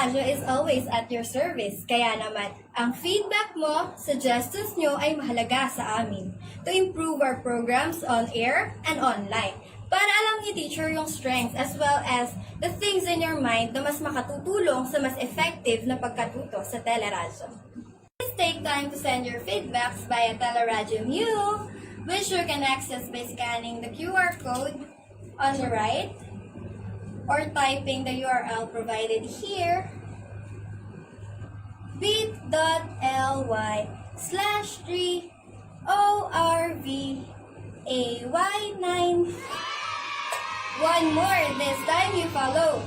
Teleradyo is always at your service. Kaya naman, ang feedback mo, suggestions nyo ay mahalaga sa amin to improve our programs on air and online. Para alam ni teacher yung strengths as well as the things in your mind na mas makatutulong sa mas effective na pagkatuto sa Teleradyo. Please take time to send your feedbacks via Teleradyo Mu, which you can access by scanning the QR code on the right or typing the URL provided here, bit.ly/3ORVAY9. One more, this time you follow.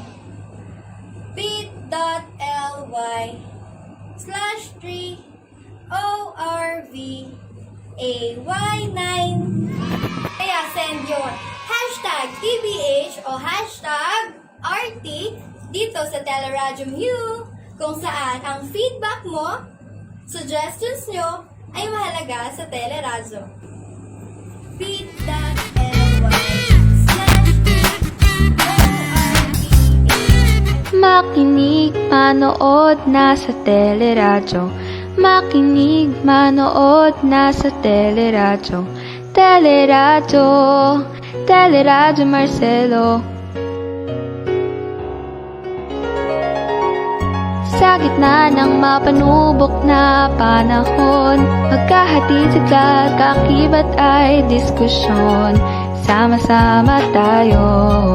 bit.ly/3ORVAY9. Kaya send your hashtag TBH o hashtag RT dito sa Teleradyo Mu kung saan ang feedback mo, suggestions nyo ay mahalaga sa Teleradyo. Makinig, manood na sa Teleradyo. Makinig, manood na sa Teleradyo. Teleradyo, Teleradyo Marcelo. Sa gitna ng mapanubok na panahon, magkahatid sa kakibat ay diskusyon. Sama-sama tayo,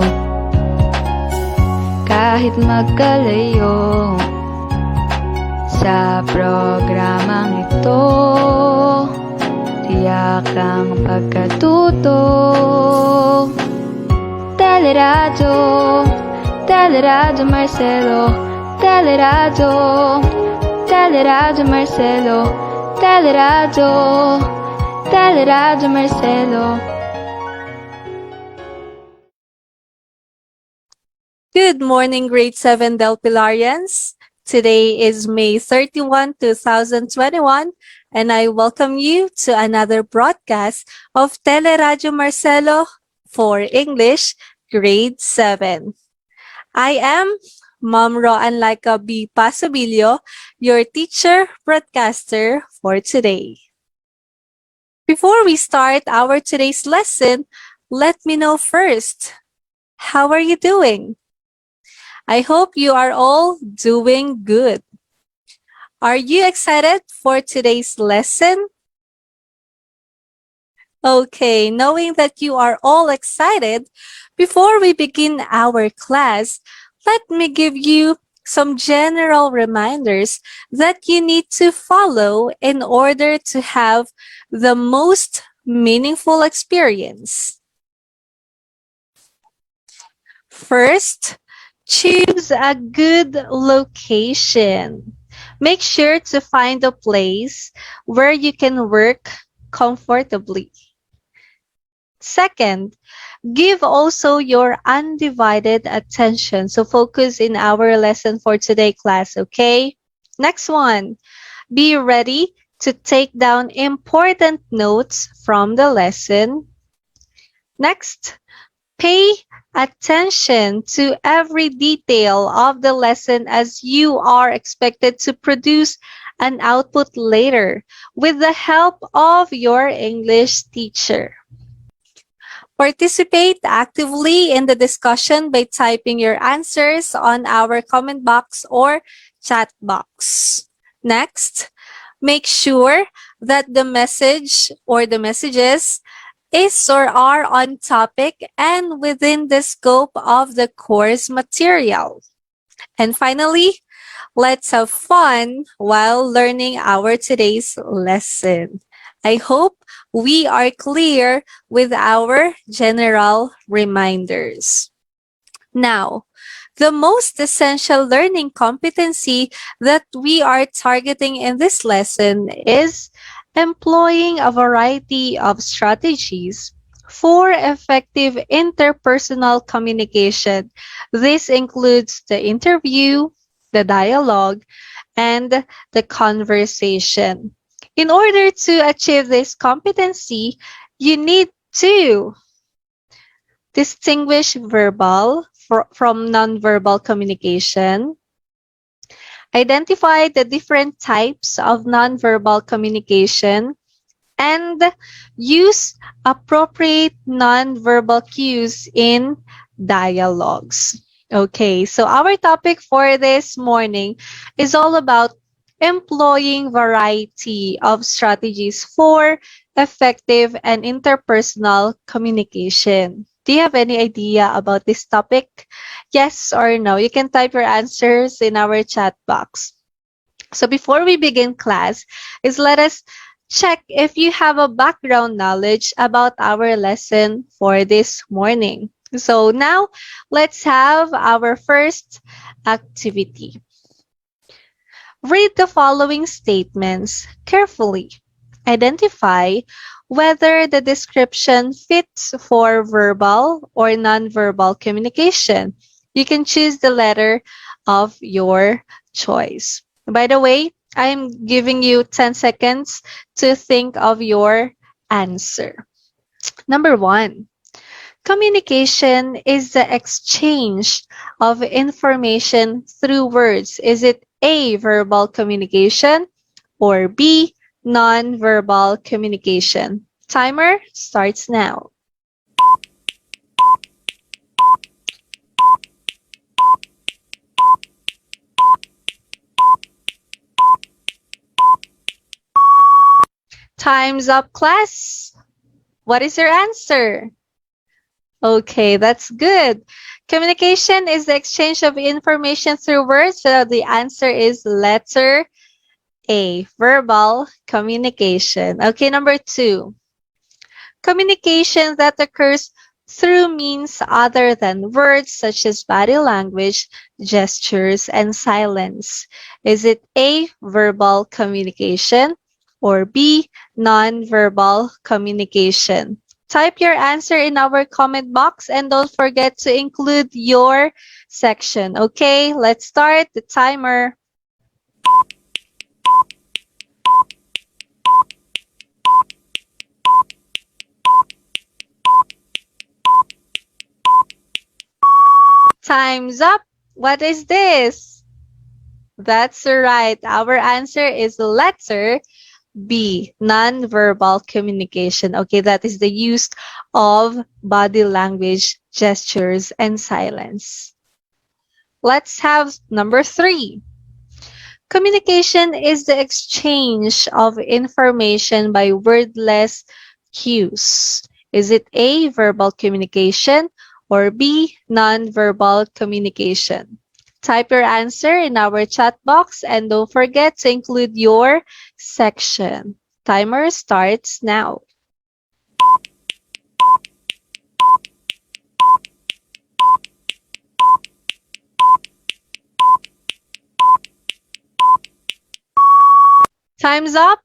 kahit magkalayo. Sa programang ito, tiyak ang pagkatuto. Teleradyo, Teleradyo Marcelo. Teleradyo, Teleradyo Marcelo. Teleradyo, Teleradyo Marcelo. Good morning, grade 7 Del Pilarians. Today is May 31, 2021, and I welcome you to another broadcast of Teleradyo Marcelo for English, grade 7. I am Ma'am Roan Laika B. Pasabilio, your teacher broadcaster for today. Before we start our today's lesson, let me know first, how are you doing? I hope you are all doing good. Are you excited for today's lesson? Okay, knowing that you are all excited, before we begin our class, let me give you some general reminders that you need to follow in order to have the most meaningful experience. First, choose a good location. Make sure to find a place where you can work comfortably. Second, give also your undivided attention. So focus in our lesson for today, class, okay? Next one, be ready to take down important notes from the lesson. Next, pay attention to every detail of the lesson as you are expected to produce an output later with the help of your English teacher. Participate actively in the discussion by typing your answers on our comment box or chat box. Next, make sure that the message or the messages is or are on topic and within the scope of the course material. And finally, let's have fun while learning our today's lesson. I hope we are clear with our general reminders. Now, the most essential learning competency that we are targeting in this lesson is employing a variety of strategies for effective interpersonal communication. This includes the interview, the dialogue, and the conversation. In order to achieve this competency, you need to distinguish verbal from nonverbal communication, Identify the different types of nonverbal communication and use appropriate nonverbal cues in dialogues. Okay, so our topic for this morning is all about employing variety of strategies for effective and interpersonal communication. Do you have any idea about this topic? Yes or no? You can type your answers in our chat box. So before we begin class, let us check if you have a background knowledge about our lesson for this morning. So now let's have our first activity. Read the following statements carefully. Identify whether the description fits for verbal or nonverbal communication. You can choose the letter of your choice. By the way, I'm giving you 10 seconds to think of your answer. Number 1. Communication is the exchange of information through words. Is it A, verbal communication, or B, non-verbal communication? Timer starts now. Time's up, class. What is your answer? Okay, that's good. Communication is the exchange of information through words. So the answer is letter A, verbal communication. Okay, number 2. Communication that occurs through means other than words, such as body language, gestures, and silence. Is it A, verbal communication, or B, non-verbal communication? Type your answer in our comment box and don't forget to include your section. Okay, let's start the timer. Time's up. What is this? That's right. Our answer is letter B, non-verbal communication. Okay, that is the use of body language, gestures, and silence. Let's have number 3. Communication is the exchange of information by wordless cues. Is it A, verbal communication, or B, non-verbal communication? Type your answer in our chat box and don't forget to include your section. Timer starts now. Time's up.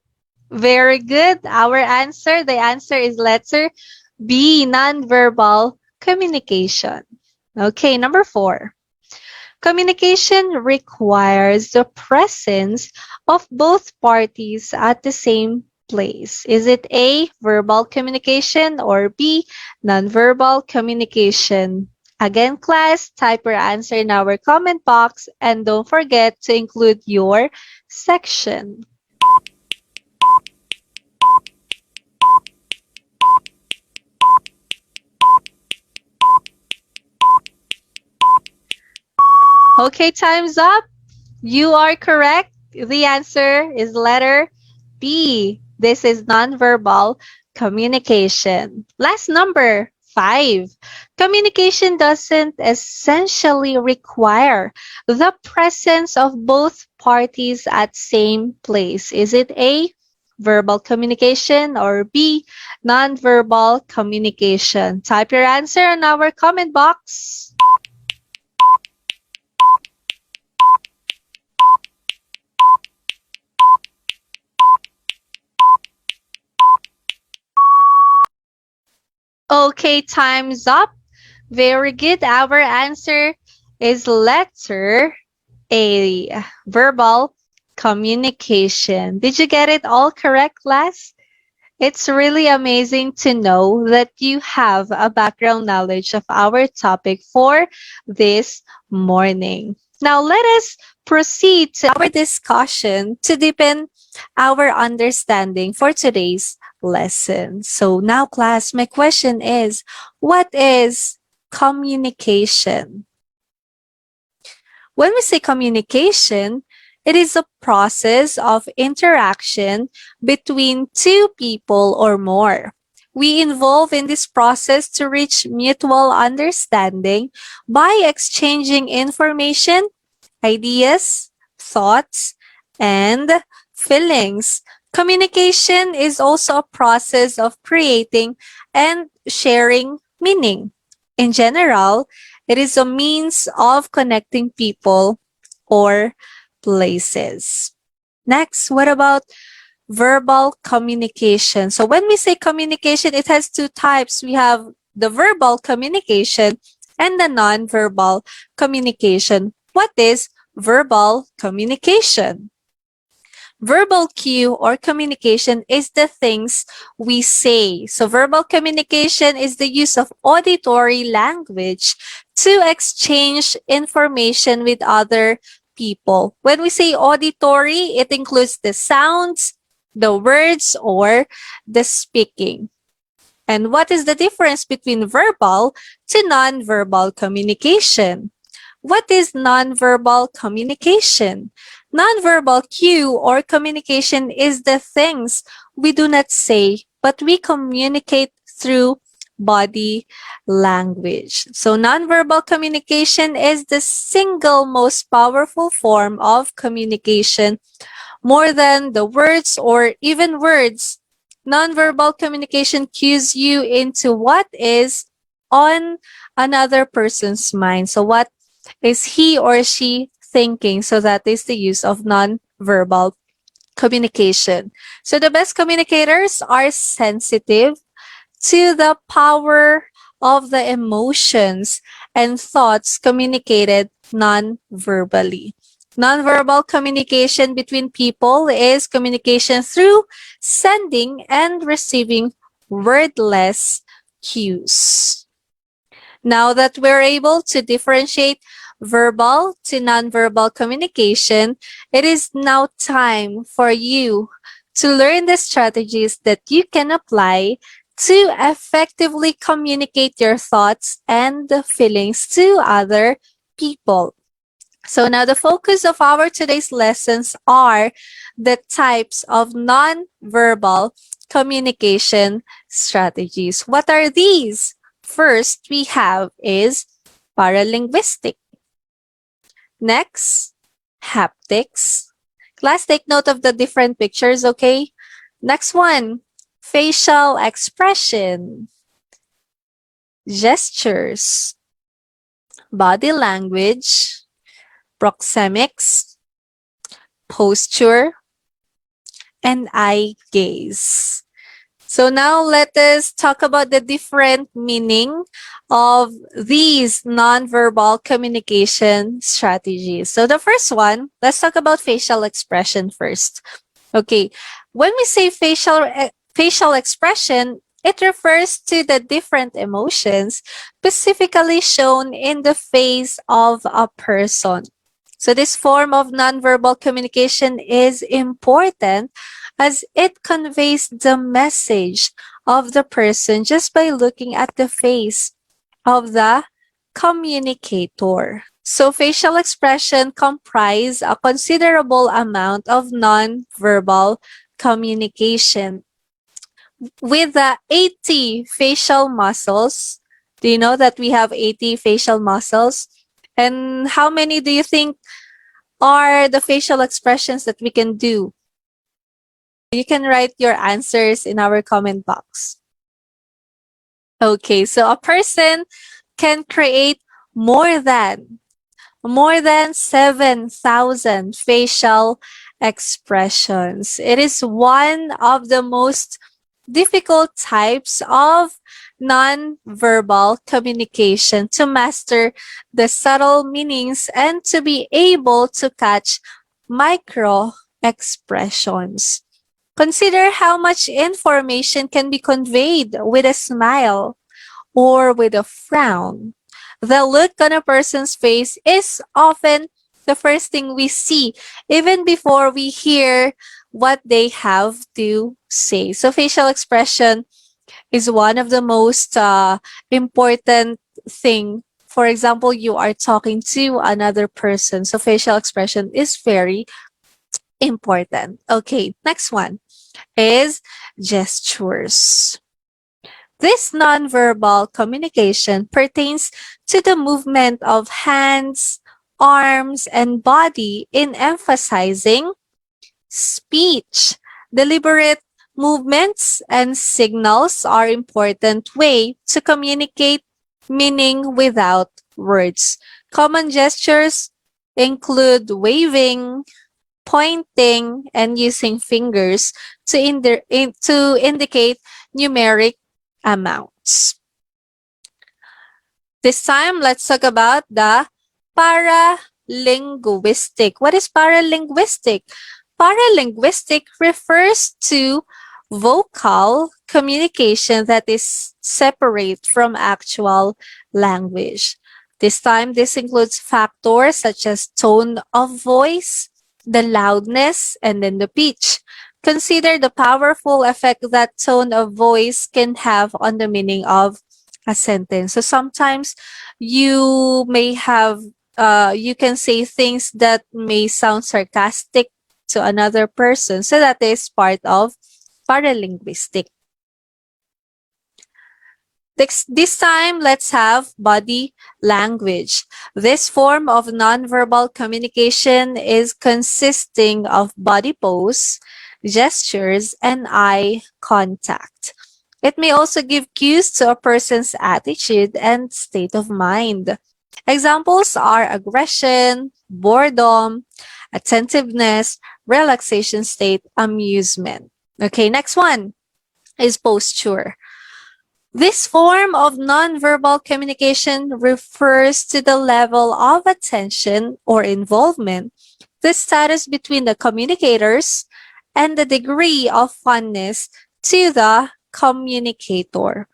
Very good. The answer is letter B, nonverbal communication. Okay, number 4. Communication requires the presence of both parties at the same place. Is it A, verbal communication, or B, nonverbal communication? Again, class, type your answer in our comment box and don't forget to include your section. Okay, time's up. You are correct. The answer is letter B. This is nonverbal communication. Last number 5. Communication doesn't essentially require the presence of both parties at same place. Is it A, verbal communication, or B, nonverbal communication? Type your answer in our comment box. Okay, time's up. Very good. Our answer is letter A, verbal communication. Did you get it all correct, class? It's really amazing to know that you have a background knowledge of our topic for this morning. Now, let us proceed to our discussion to deepen our understanding for today's lesson. So now, class, my question is, what is communication? When we say communication, it is a process of interaction between two people or more. We involve in this process to reach mutual understanding by exchanging information, ideas, thoughts, and feelings. Communication is also a process of creating and sharing meaning. In general, it is a means of connecting people or places. Next, what about verbal communication? So when we say communication, it has two types. We have the verbal communication and the non-verbal communication. What is verbal communication? Verbal cue or communication is the things we say. So verbal communication is the use of auditory language to exchange information with other people. When we say auditory, it includes the sounds, the words, or the speaking. And what is the difference between verbal to non-verbal communication? What is nonverbal communication? Nonverbal cue or communication is the things we do not say, but we communicate through body language. So nonverbal communication is the single most powerful form of communication, more than the words or even words. Nonverbal communication cues you into what is on another person's mind. So what is he or she thinking? So that is the use of non-verbal communication. So the best communicators are sensitive to the power of the emotions and thoughts communicated non-verbally. Non-verbal communication between people is communication through sending and receiving wordless cues. Now that we're able to differentiate verbal to nonverbal communication, it is now time for you to learn the strategies that you can apply to effectively communicate your thoughts and feelings to other people. So now the focus of our today's lessons are the types of nonverbal communication strategies. What are these? First, we have is paralinguistic. Next, haptics. Class, take note of the different pictures, okay? Next one, facial expression, gestures, body language, proxemics, posture, and eye gaze. So now let us talk about the different meaning of these nonverbal communication strategies. So the first one, let's talk about facial expression first. Okay, when we say facial expression, it refers to the different emotions specifically shown in the face of a person. So this form of nonverbal communication is important as it conveys the message of the person just by looking at the face of the communicator. So facial expression comprise a considerable amount of nonverbal communication. With the 80 facial muscles, do you know that we have 80 facial muscles? And how many do you think are the facial expressions that we can do? You can write your answers in our comment box. Okay, so a person can create more than 7,000 facial expressions. It is one of the most difficult types of non-verbal communication to master the subtle meanings and to be able to catch micro expressions. Consider how much information can be conveyed with a smile or with a frown. The look on a person's face is often the first thing we see, even before we hear what they have to say. So facial expression is one of the most important thing. For example, you are talking to another person. So facial expression is very important. Okay, next one is gestures. This nonverbal communication pertains to the movement of hands, arms, and body in emphasizing speech. Deliberate movements and signals are important way to communicate meaning without words. Common gestures include waving, pointing, and using fingers to indicate numeric amounts. This time, let's talk about the paralinguistic. What is paralinguistic? Paralinguistic refers to vocal communication that is separate from actual language. This time, this includes factors such as tone of voice, the loudness, and then the pitch. Consider the powerful effect that tone of voice can have on the meaning of a sentence. So sometimes you may have, you can say things that may sound sarcastic to another person. So that is part of paralinguistic. This time, let's have body language. This form of nonverbal communication is consisting of body pose, gestures, and eye contact. It may also give cues to a person's attitude and state of mind. Examples are aggression, boredom, attentiveness, relaxation state, amusement. Okay, next one is posture. This form of nonverbal communication refers to the level of attention or involvement, the status between the communicators, and the degree of fondness to the communicator.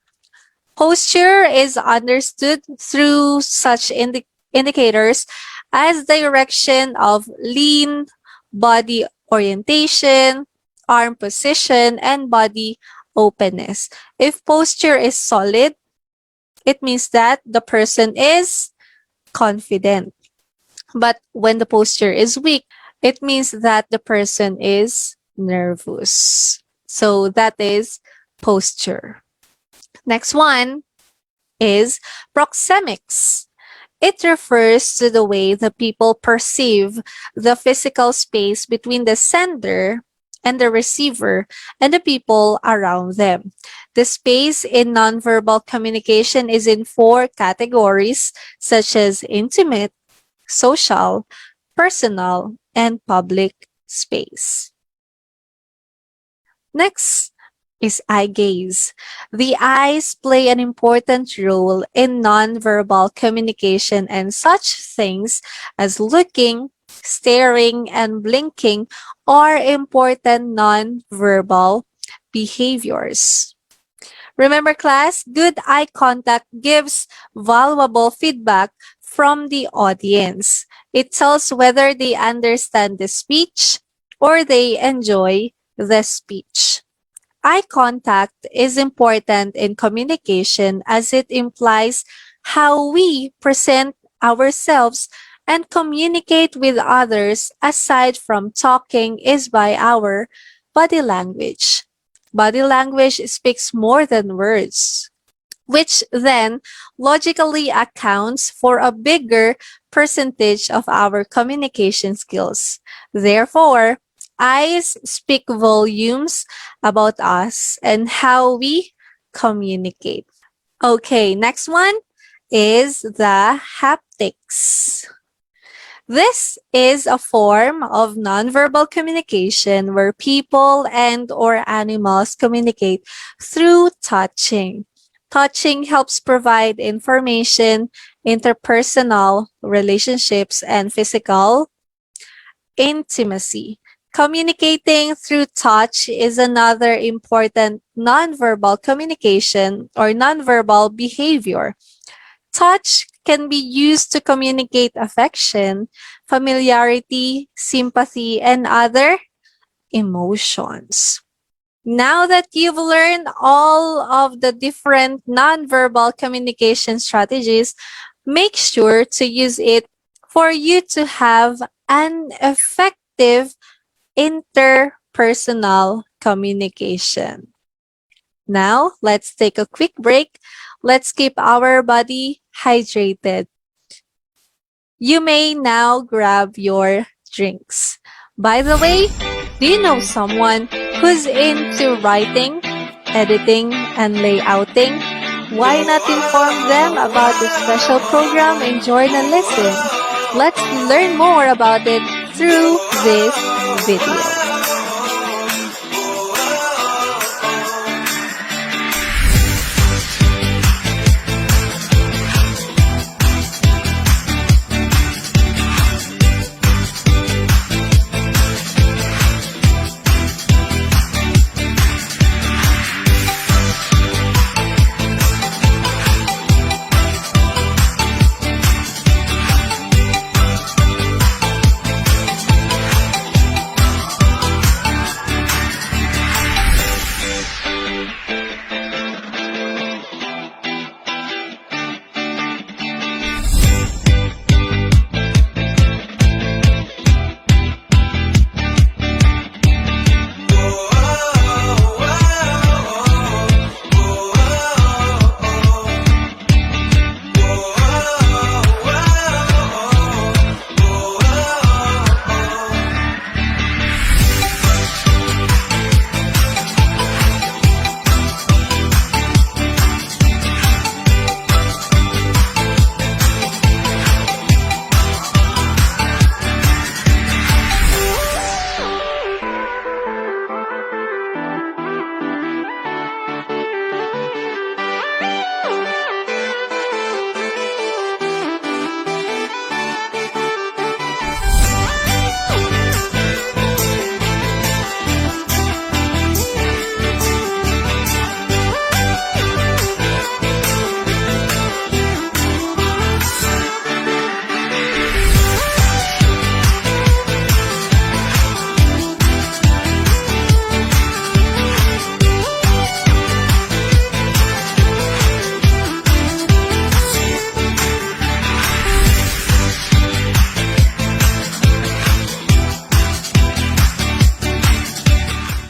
Posture is understood through such indicators as direction of lean, body orientation, arm position, and body openness. If posture is solid, it means that the person is confident. But when the posture is weak, it means that the person is nervous. So that is posture. Next one is proxemics. It refers to the way the people perceive the physical space between the sender and the receiver and the people around them. The space in nonverbal communication is in 4 categories such as intimate, social, personal, and public space. Next is eye gaze. The eyes play an important role in nonverbal communication, and such things as looking, staring, and blinking are important nonverbal behaviors. Remember, class, good eye contact gives valuable feedback from the audience. It tells whether they understand the speech or they enjoy the speech. Eye contact is important in communication as it implies how we present ourselves and communicate with others aside from talking is by our body language. Body language speaks more than words, which then logically accounts for a bigger percentage of our communication skills. Therefore, eyes speak volumes about us and how we communicate. Okay, next one is the haptics. This is a form of nonverbal communication where people and or animals communicate through touching. Touching helps provide information, interpersonal relationships, and physical intimacy. Communicating through touch is another important nonverbal communication or nonverbal behavior. Touch can be used to communicate affection, familiarity, sympathy, and other emotions. Now that you've learned all of the different nonverbal communication strategies, make sure to use it for you to have an effective interpersonal communication. Now, let's take a quick break. Let's keep our body hydrated. You may now grab your drinks. By the way, do you know someone who's into writing, editing, and layouting? Why not inform them about the special program in Join and Listen? Let's learn more about it through this video.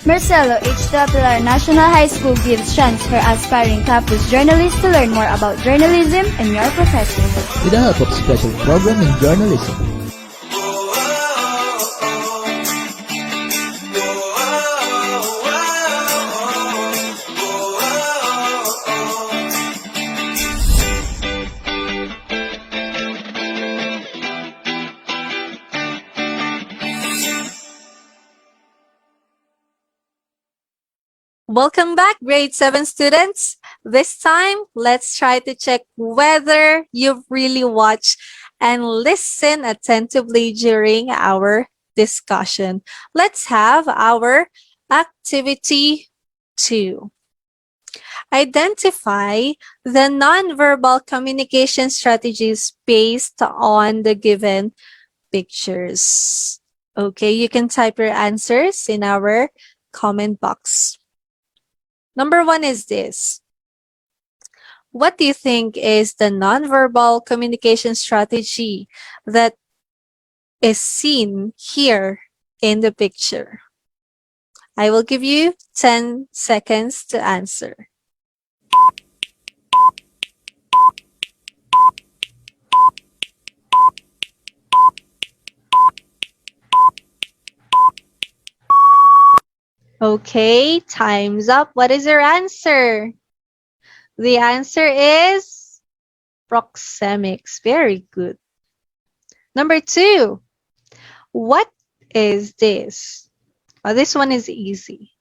Marcelo H. De Pilar National High School gives chance for aspiring campus journalists to learn more about journalism and your profession. With the help of special program in journalism. Welcome back, grade 7 students. This time, let's try to check whether you've really watched and listened attentively during our discussion. Let's have our activity 2. Identify the nonverbal communication strategies based on the given pictures. Okay, you can type your answers in our comment box. Number 1 is this. What do you think is the nonverbal communication strategy that is seen here in the picture? I will give you 10 seconds to answer. Okay, time's up. What is your answer? The answer is proxemics. Very good. Number 2, what is this? Oh, this one is easy.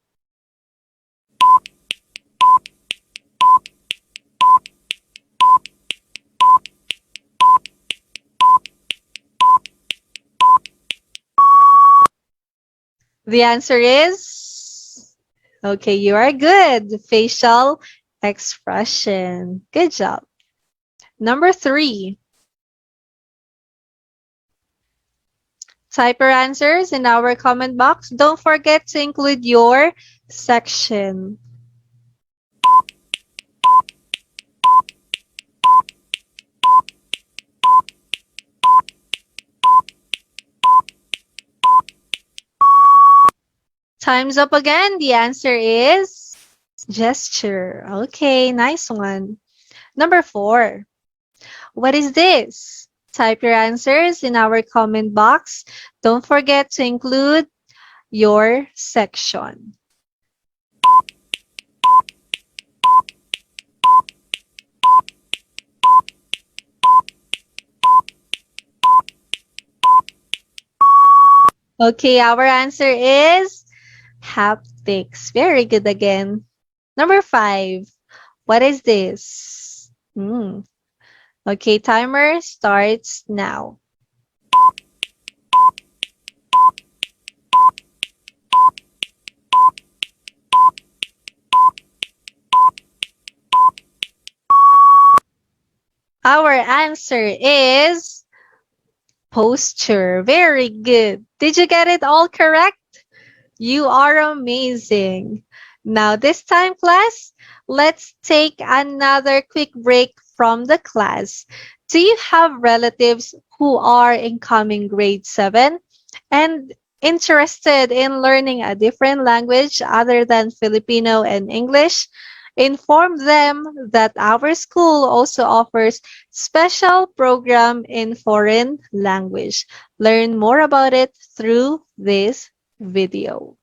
The answer is, okay, you are good. Facial expression. Good job. Number 3, Type your answers in our comment box. Don't forget to include your section. Time's up again. The answer is gesture. Okay, nice one. Number 4. What is this? Type your answers in our comment box. Don't forget to include your section. Okay, our answer is haptics. Very good again. Number 5. What is this? Okay, timer starts now. Our answer is posture. Very good. Did you get it all correct? You are amazing. Now this time, class, let's take another quick break from the class. Do you have relatives who are incoming grade 7 and interested in learning a different language other than Filipino and English? Inform them that our school also offers special program in foreign language. Learn more about it through this video.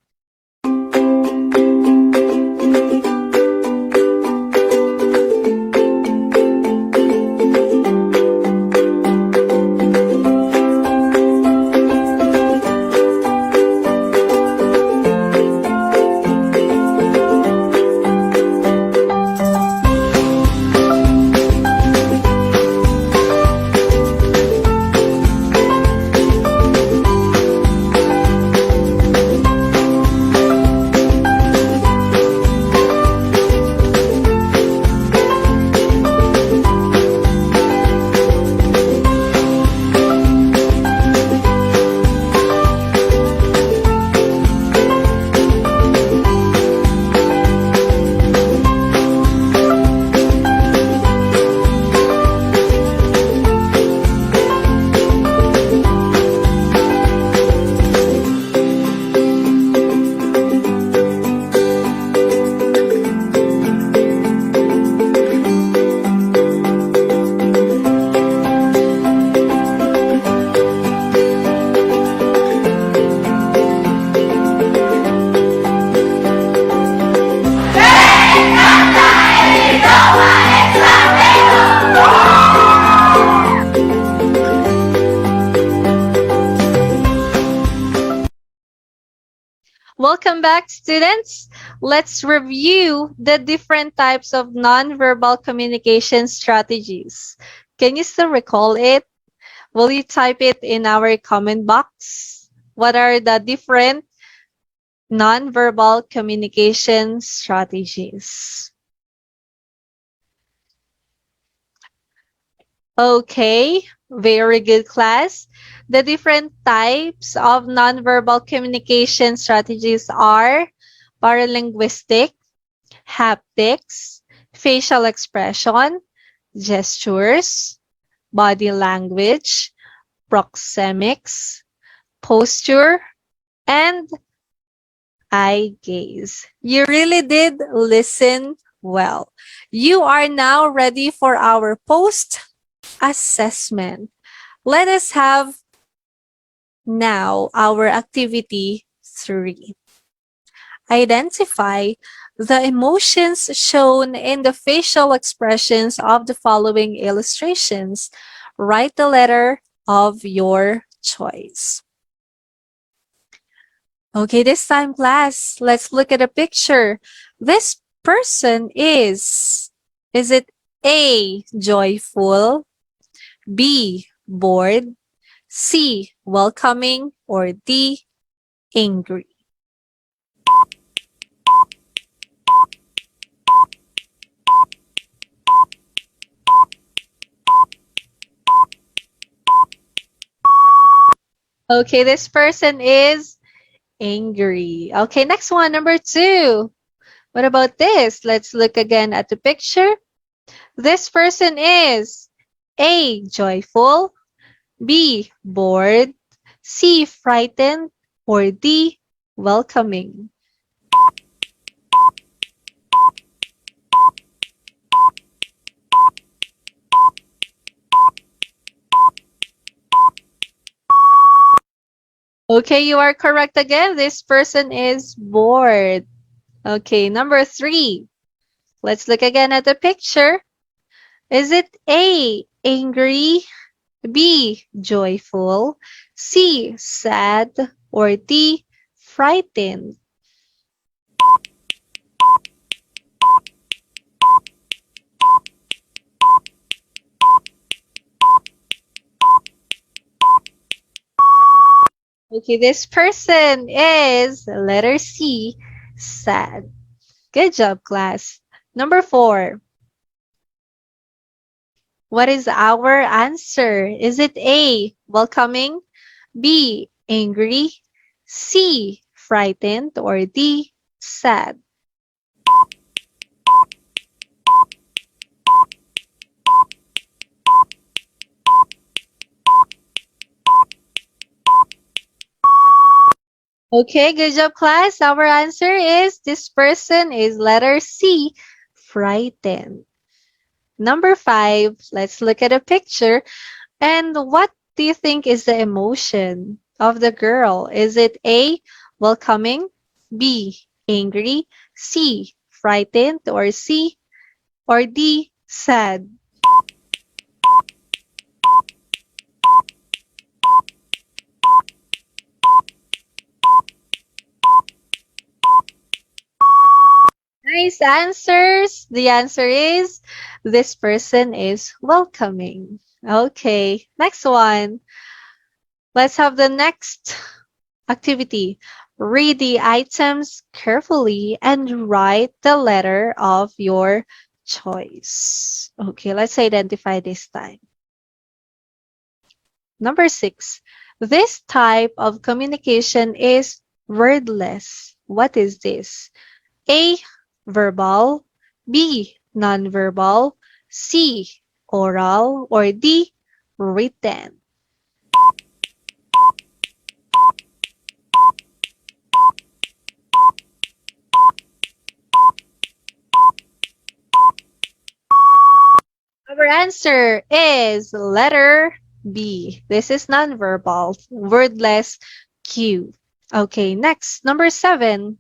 Welcome back, students. Let's review the different types of nonverbal communication strategies. Can you still recall it? Will you type it in our comment box? What are the different nonverbal communication strategies? Okay, very good, class. The different types of nonverbal communication strategies are paralinguistic, haptics, facial expression, gestures, body language, proxemics, posture, and eye gaze. You really did listen well. You are now ready for our post-assessment. Let us have now our activity 3. Identify the emotions shown in the facial expressions of the following illustrations. Write the letter of your choice. Okay, this time, class, let's look at a picture. This person is it A, joyful, B, bored, C, welcoming, or D, angry? Okay, this person is angry. Okay, next one, number 2. What about this? Let's look again at the picture. This person is A, joyful, B, bored, C, frightened, or D, welcoming. Okay, you are correct again. This person is bored. Okay, number 3. Let's look again at the picture. Is it A, angry, B, joyful, C, sad, or D, frightened? Okay, this person is letter C, sad. Good job, class. Number 4. What is our answer? Is it A, welcoming, B, angry, C, frightened, or D, sad? Okay, good job, class. Our answer is this person is letter C, frightened. Number 5, let's look at a picture. And what do you think is the emotion of the girl? Is it A, welcoming, B, angry, C, frightened, or D, sad? Nice answers. The answer is this person is welcoming. Okay, next one. Let's have the next activity. Read the items carefully and write the letter of your choice. Okay, let's identify this time. Number 6. This type of communication is wordless. What is this? A, verbal, B, nonverbal, C, oral, or D, written. Our answer is letter B. This is nonverbal, wordless cue. Okay, next, number 7.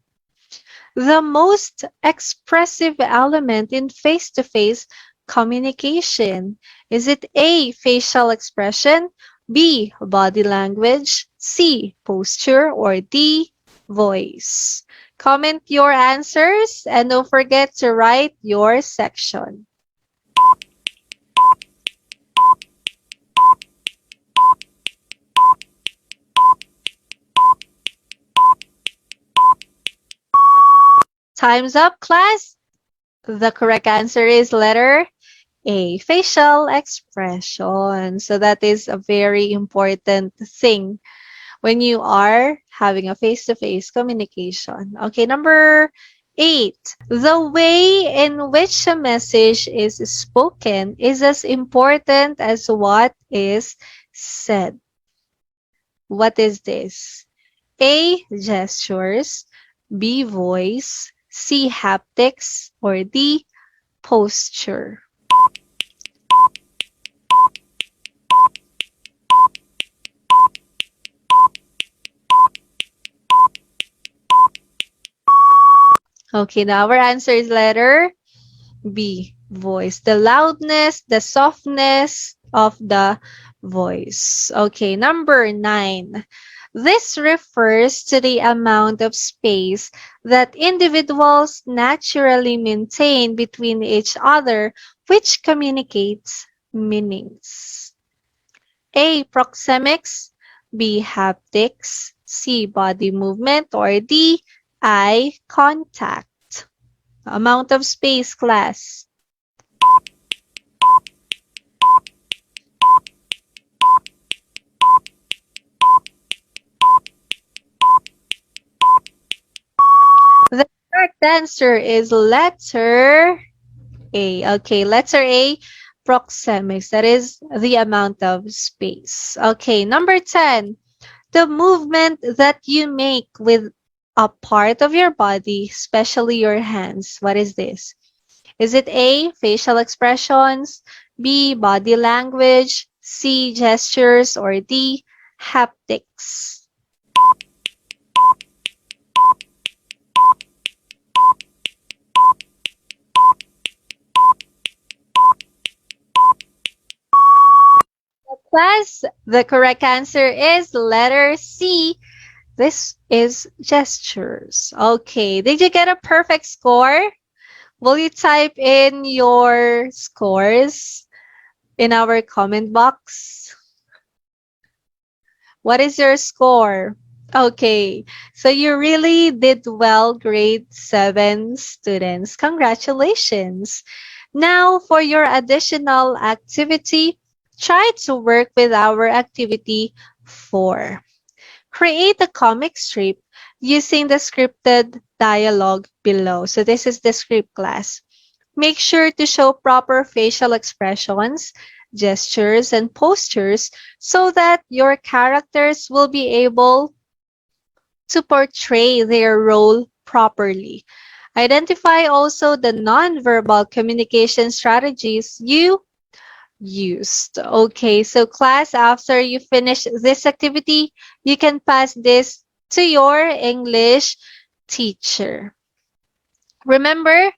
The most expressive element in face-to-face communication. Is it A, facial expression, B, body language, C, posture, or D, voice? Comment your answers and don't forget to write your section. Time's up, class. The correct answer is letter A, facial expression. So that is a very important thing when you are having a face-to-face communication. Okay, number 8. The way in which a message is spoken is as important as what is said. What is this? A, gestures, B, voice, C, haptics, or D, posture. Okay, now our answer is letter B, voice. The loudness, the softness of the voice. Okay, number 9. This refers to the amount of space that individuals naturally maintain between each other, which communicates meanings. A, proxemics, B, haptics, C, body movement, or D, eye contact. Amount of space, class. correct answer is letter A. Okay, letter A, proxemics. That is the amount of space. Okay, number 10. The movement that you make with a part of your body, especially your hands. What is this? Is it A, facial expressions, B, body language, C, gestures, or D, haptics? Class, the correct answer is letter C. This is gestures. Okay, did you get a perfect score? Will you type in your scores in our comment box? What is your score? Okay, so you really did well, grade 7 students. Congratulations. Now, for your additional activity, try to work with our activity 4. Create a comic strip using the scripted dialogue below. So this is the script class. Make sure to show proper facial expressions, gestures, and postures so that your characters will be able to portray their role properly. Identify also the nonverbal communication strategies you used. Okay, so class, after you finish this activity, you can pass this to your English teacher. Remember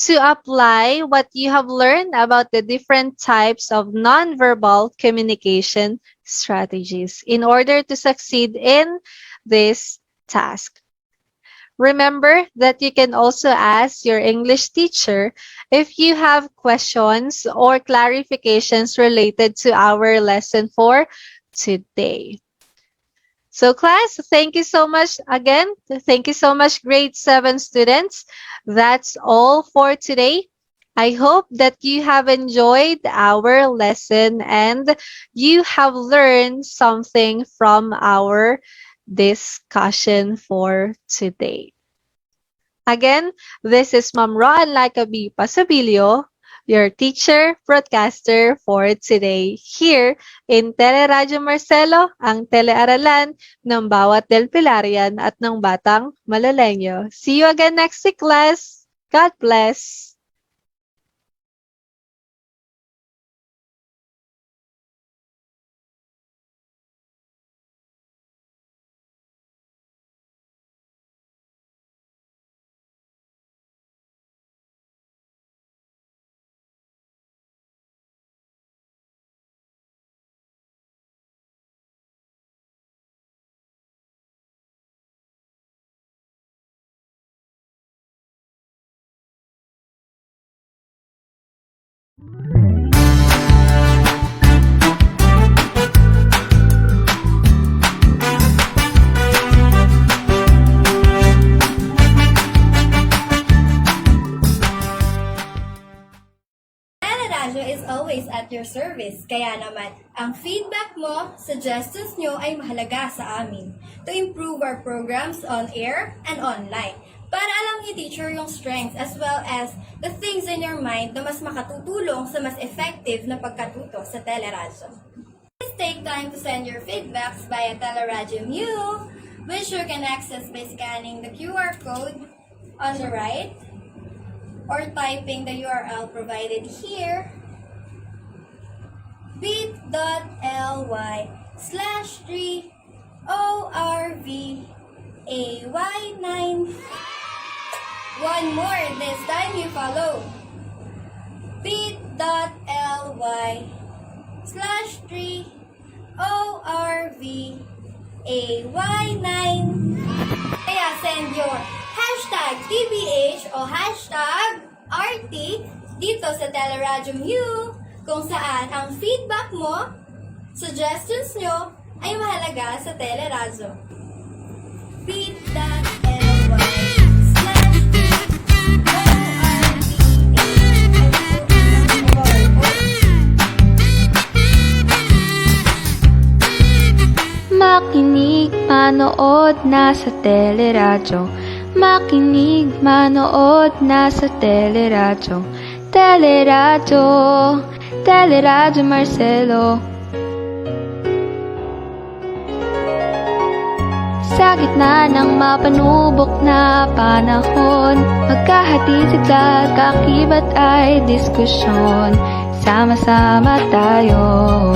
to apply what you have learned about the different types of nonverbal communication strategies in order to succeed in this task. Remember that you can also ask your English teacher if you have questions or clarifications related to our lesson for today. So class, thank you so much again. Thank you so much, grade 7 students. That's all for today. I hope that you have enjoyed our lesson and you have learned something from our discussion for today. Again, this is Ma'am Roan Lacabi Pasabilio, your teacher, broadcaster for today here in Teleradyo Marcelo, ang telearalan ng bawat Delpilarian at ng batang Maloleño. See you again next week, class. God bless. Teleradyo is always at your service, kaya naman, ang feedback mo, suggestions nyo ay mahalaga sa amin to improve our programs on air and online. Para alam ni teacher yung strengths as well as the things in your mind na mas makatutulong sa mas effective na pagkatuto sa Teleradyo. Please take time to send your feedbacks via Teleradyo Mu, which you can access by scanning the QR code on the right or typing the URL provided here, bit.ly/3ORVAY9. One more, this time you follow. bit.ly/3ORVAY9. Kaya send your hashtag TBH o hashtag RT dito sa Teleradyo Mu kung saan ang feedback mo, suggestions nyo ay mahalaga sa Teleradyo. Makinig, manood na sa teleradyo. Makinig, manood, nasa teleradyo. Teleradyo, Teleradyo Marcelo. Sa gitna ng mapanubok na panahon, magkahatid sa kakibat ay diskusyon. Sama-sama tayo.